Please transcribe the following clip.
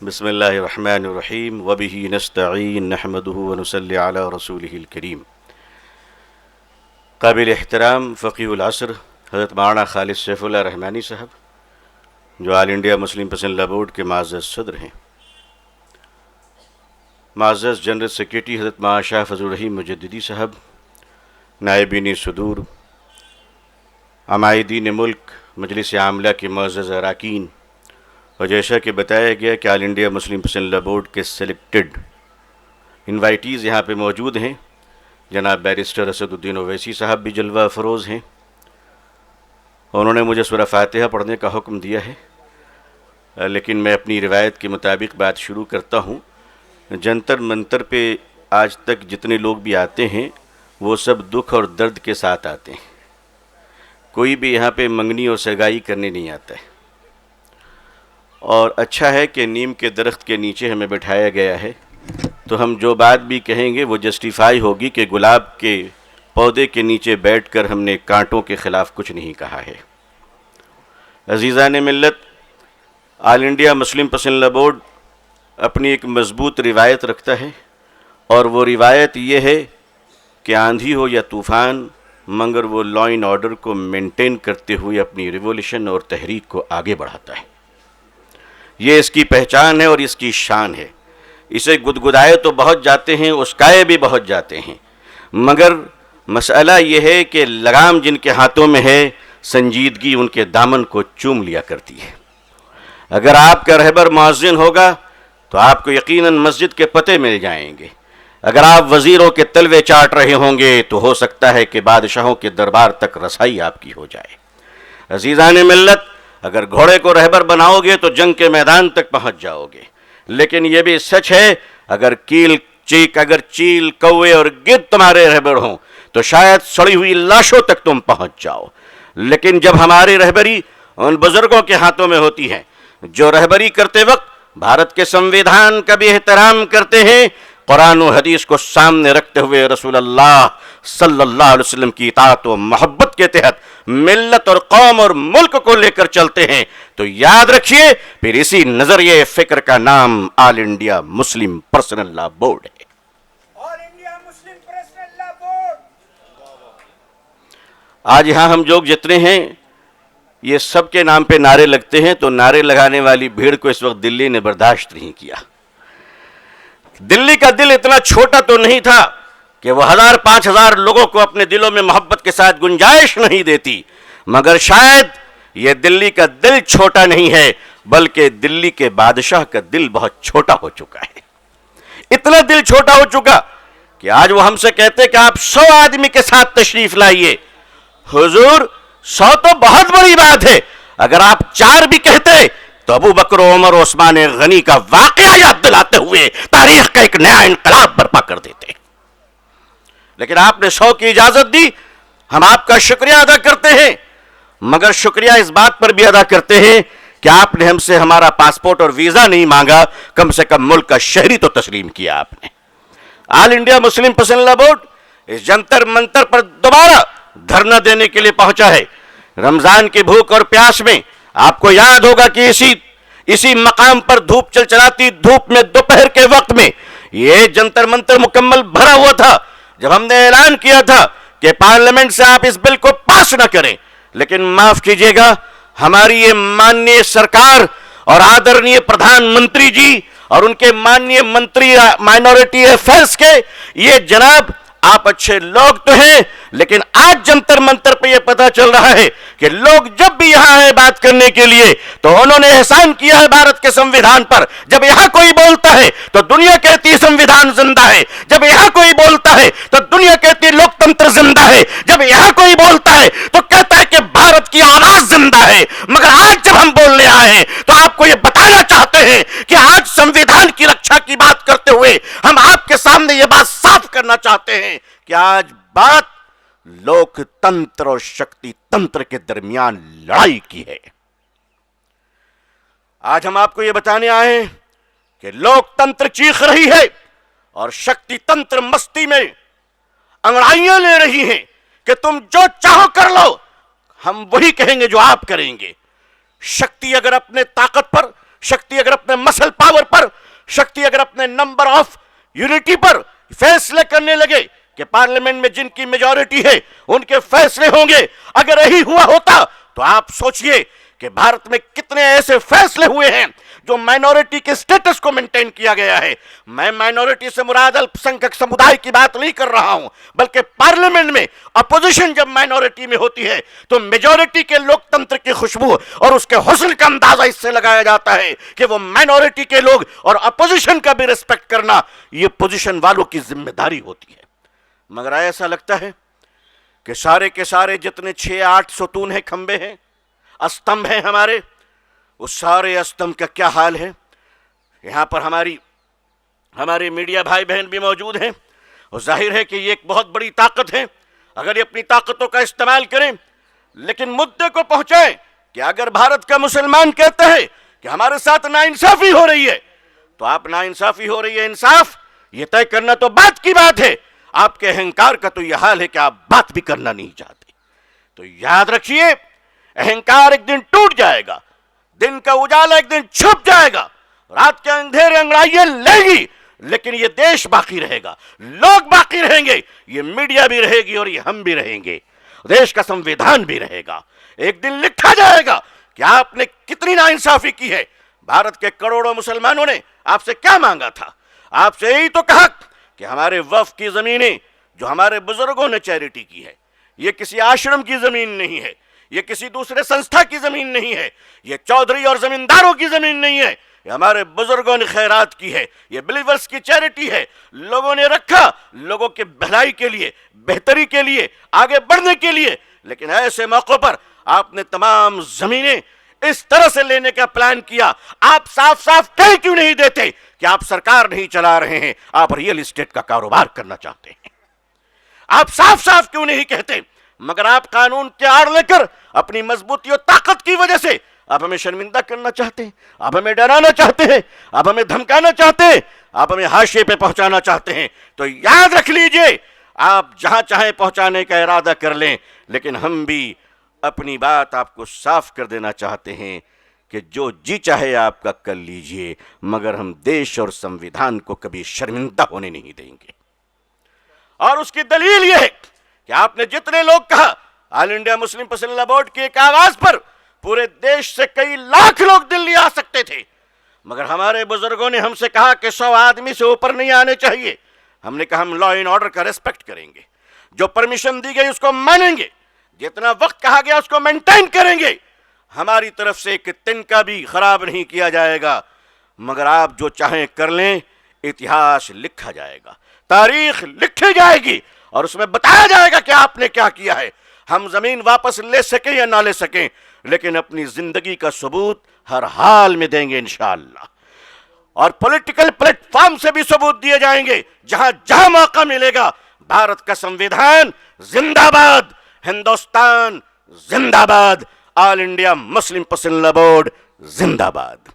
बिस्मिल्लाहिर्रहमानिर्रहीम वबिही नस्तईन नहमदुहु व नुसल्ली अला रसूलिहिल करीम। काबिल एहतराम फ़क़ीहुल असर हज़रत मौलाना खालिद सैफ़ुल्लाह रहमानी साहब, जो ऑल इंडिया मुस्लिम पसंदीदा बोर्ड के माज़ज़ सदर हैं, माज़ज़ जनरल सेक्रेटरी हज़रत मौलाना शाह फज़लुर रहीम मुजद्दिदी साहब, नायबीन सदूर, अमायदीन मुल्क, मजलिस आमला के मुअज़्ज़ज़ अरकान, और जैसा कि बताया गया कि ऑल इंडिया मुस्लिम पसंदीदा बोर्ड के सेलेक्टेड इनवाइटीज़ यहाँ पे मौजूद हैं। जनाब बैरिस्टर असदुद्दीन ओवैसी साहब भी जलवा फ़रोज़ हैं। उन्होंने मुझे सूरह फ़ातिहा पढ़ने का हुक्म दिया है, लेकिन मैं अपनी रिवायत के मुताबिक बात शुरू करता हूँ। जंतर मंतर पे आज तक जितने लोग भी आते हैं वो सब दुख और दर्द के साथ आते हैं। कोई भी यहाँ पे मंगनी और सगाई करने नहीं आता है। और अच्छा है कि नीम के दरख्त के नीचे हमें बिठाया गया है, तो हम जो बात भी कहेंगे वो जस्टिफाई होगी कि गुलाब के पौधे के नीचे बैठकर हमने कांटों के ख़िलाफ़ कुछ नहीं कहा है। अज़ीज़ान मिल्लत, ऑल इंडिया मुस्लिम पसंदीदा बोर्ड अपनी एक मज़बूत रिवायत रखता है, और वो रिवायत ये है कि आंधी हो या तूफ़ान, मगर वो लॉ एंड ऑर्डर को मेंटेन करते हुए अपनी रिवॉल्यूशन और तहरीक को आगे बढ़ाता है। ये इसकी पहचान है और इसकी शान है। इसे गुदगुदाए तो बहुत जाते हैं, उसकाए भी बहुत जाते हैं, मगर मसला ये है कि लगाम जिनके हाथों में है, संजीदगी उनके दामन को चूम लिया करती है। अगर आपका रहबर मुअज़्ज़िन होगा तो आपको यकीनन मस्जिद के पते मिल जाएंगे। अगर आप वज़ीरों के तलवे चाट रहे होंगे तो हो सकता है कि बादशाहों के दरबार तक रसाई आपकी हो जाए। अज़ीज़ान मिल्लत, अगर घोड़े को रहबर बनाओगे तो जंग के मैदान तक पहुंच जाओगे, लेकिन यह भी सच है अगर चील कौवे और गिद्ध तुम्हारे रहबर हों तो शायद सड़ी हुई लाशों तक तुम पहुंच जाओ। लेकिन जब हमारी रहबरी उन बुजुर्गों के हाथों में होती है जो रहबरी करते वक्त भारत के संविधान का भी एहतराम करते हैं, कुरान और हदीस को सामने रखते हुए रसूलुल्लाह सल्लल्लाहु अलैहि वसल्लम की इताअत और मोहब्बत के तहत मिल्लत और कौम और मुल्क को लेकर चलते हैं, तो याद रखिए फिर इसी नजरिए फिक्र का नाम all India Muslim personal law board है। All India Muslim personal law board. आज यहां हम लोग जितने हैं ये सबके नाम पे नारे लगते हैं, तो नारे लगाने वाली भीड़ को इस वक्त दिल्ली ने बर्दाश्त नहीं किया। दिल्ली का दिल इतना छोटा तो नहीं था कि वह 1000-5000 लोगों को अपने दिलों में मोहब्बत के साथ गुंजाइश नहीं देती, मगर शायद यह दिल्ली का दिल छोटा नहीं है, बल्कि दिल्ली के बादशाह का दिल बहुत छोटा हो चुका है। इतना दिल छोटा हो चुका कि आज वो हमसे कहते कि आप 100 आदमी के साथ तशरीफ लाइए। हुजूर, 100 तो बहुत बड़ी बात है, अगर आप 4 भी कहते तो अबू बकर, उमर, उस्मान गनी का वाकया याद दिलाते हुए तारीख का एक नया इनकलाब बर्पा कर देते। लेकिन आपने 100 की इजाजत दी, हम आपका शुक्रिया अदा करते हैं, मगर शुक्रिया इस बात पर भी अदा करते हैं कि आपने हमसे हमारा पासपोर्ट और वीजा नहीं मांगा, कम से कम मुल्क का शहरी तो तस्लीम किया आपने। ऑल इंडिया मुस्लिम पसंदीदा बोर्ड इस जंतर मंतर पर दोबारा धरना देने के लिए पहुंचा है। रमजान की भूख और प्यास में आपको याद होगा कि इसी मकाम पर धूप चलचलाती धूप में दोपहर के वक्त में यह जंतर मंतर मुकम्मल भरा हुआ था जब हमने ऐलान किया था कि पार्लियामेंट से आप इस बिल को पास न करें। लेकिन माफ कीजिएगा, हमारी ये माननीय सरकार और आदरणीय प्रधानमंत्री जी और उनके माननीय मंत्री माइनॉरिटी अफेयर्स के ये जनाब, आप अच्छे लोग तो हैं, लेकिन आज जंतर मंतर पे यह पता चल रहा है कि लोग जब भी यहां आए बात करने के लिए तो उन्होंने एहसान किया है भारत के संविधान पर। जब यहां कोई बोलता है तो दुनिया कहती है संविधान जिंदा है, जब यहां कोई बोलता है तो दुनिया कहती है लोकतंत्र जिंदा है, जब यहां कोई बोलता है तो कहता है कि भारत की आवाज जिंदा है। मगर आज जब हम बोलने आए हैं तो आपको यह बताना चाहते हैं कि आज संविधान की रक्षा की बात करते हुए हम आपके सामने यह बात साफ करना चाहते हैं कि आज बात लोकतंत्र और शक्ति तंत्र के दरमियान लड़ाई की है। आज हम आपको यह बताने आए हैं कि लोकतंत्र चीख रही है और शक्ति तंत्र मस्ती में अंगड़ाइयां ले रही हैं कि तुम जो चाहो कर लो, हम वही कहेंगे जो आप करेंगे। शक्ति अगर अपने ताकत पर शक्ति अगर अपने मसल पावर पर, शक्ति अगर अपने नंबर ऑफ यूनिटी पर फैसले करने लगे कि पार्लियामेंट में जिनकी मेजॉरिटी है उनके फैसले होंगे, अगर यही हुआ होता तो आप सोचिए कि भारत में कितने ऐसे फैसले हुए हैं जो माइनॉरिटी के स्टेटस को मेंटेन किया गया है। मैं माइनॉरिटी से मुराद अल्पसंख्यक समुदाय की बात नहीं कर रहा हूं, बल्कि पार्लियामेंट में अपोजिशन जब माइनॉरिटी में होती है तो मेजॉरिटी के लोकतंत्र की खुशबू और उसके हुस्न का अंदाजा इससे लगाया जाता है कि वो माइनॉरिटी के लोग और अपोजिशन का भी रिस्पेक्ट करना ये पोजिशन वालों की जिम्मेदारी होती है। मगर ऐसा लगता है कि सारे के सारे जितने 6-8 सतून हैं, खंबे हैं, स्तंभ हैं हमारे, उस सारे स्तंभ का क्या हाल है। यहां पर हमारे मीडिया भाई बहन भी मौजूद हैं और जाहिर है कि ये एक बहुत बड़ी ताकत है अगर ये अपनी ताकतों का इस्तेमाल करें, लेकिन मुद्दे को पहुंचाएं कि अगर भारत का मुसलमान कहता है कि हमारे साथ नाइंसाफी हो रही है तो आप नाइंसाफी हो रही है, इंसाफ ये तय करना तो बात की बात है। आपके अहंकार का तो यह हाल है कि आप बात भी करना नहीं चाहते। तो याद रखिए, अहंकार एक दिन टूट जाएगा, दिन का उजाला एक दिन छुप जाएगा, रात के अंधेरे अंगड़ाइयां लेगी, लेकिन ये देश बाकी रहेगा, लोग बाकी रहेंगे, ये मीडिया भी रहेगी और ये हम भी रहेंगे, देश का संविधान भी रहेगा। एक दिन लिखा जाएगा कि आपने कितनी नाइंसाफी की है। भारत के करोड़ों मुसलमानों ने आपसे क्या मांगा था? आपसे यही तो कहा कि हमारे वक्फ की जमीनें जो हमारे बुजुर्गों ने चैरिटी की है, ये किसी आश्रम की जमीन नहीं है, ये किसी दूसरे संस्था की जमीन नहीं है, ये चौधरी और जमींदारों की जमीन नहीं है, ये हमारे बुजुर्गों ने खैरात की है, ये बिलीवर्स की चैरिटी है। लोगों ने रखा लोगों के भलाई के लिए, बेहतरी के लिए, आगे बढ़ने के लिए, लेकिन ऐसे मौकों पर आपने तमाम जमीनें इस तरह से लेने का प्लान किया। आप साफ साफ कह क्यों नहीं देते कि आप सरकार नहीं चला रहे हैं, आप रियल एस्टेट का कारोबार करना चाहते हैं? आप साफ साफ क्यों नहीं कहते? मगर आप कानून के आड़ लेकर अपनी मजबूती और ताकत की वजह से आप हमें शर्मिंदा करना चाहते हैं, आप हमें डराना चाहते हैं, आप हमें धमकाना चाहते हैं, आप हमें हाशिए पे पहुंचाना चाहते हैं। तो याद रख लीजिए, आप जहां चाहे पहुंचाने का इरादा कर लें, लेकिन हम भी अपनी बात आपको साफ कर देना चाहते हैं कि जो जी चाहे आपका कर लीजिए, मगर हम देश और संविधान को कभी शर्मिंदा होने नहीं देंगे। और उसकी दलील यह है कि आपने जितने लोग कहा, ऑल इंडिया मुस्लिम पसंद लॉ बोर्ड की एक आवाज पर पूरे देश से कई लाख लोग दिल्ली आ सकते थे, मगर हमारे बुजुर्गों ने हमसे कहा कि 100 आदमी से ऊपर नहीं आने चाहिए। हमने कहा हम लॉ एंड ऑर्डर का रिस्पेक्ट करेंगे, जो परमिशन दी गई उसको मानेंगे, जितना वक्त कहा गया उसको मेंटेन करेंगे, हमारी तरफ से एक तिनका भी खराब नहीं किया जाएगा। मगर आप जो चाहें कर लें, इतिहास लिखा जाएगा, तारीख लिखी जाएगी और उसमें बताया जाएगा कि आपने क्या किया है। हम जमीन वापस ले सकें या ना ले सकें, लेकिन अपनी जिंदगी का सबूत हर हाल में देंगे इंशाअल्लाह। और पॉलिटिकल प्लेटफॉर्म से भी सबूत दिए जाएंगे जहां जहां मौका मिलेगा। भारत का संविधान जिंदाबाद, हिंदुस्तान जिंदाबाद, ऑल इंडिया मुस्लिम पसंद लॉ बोर्ड जिंदाबाद।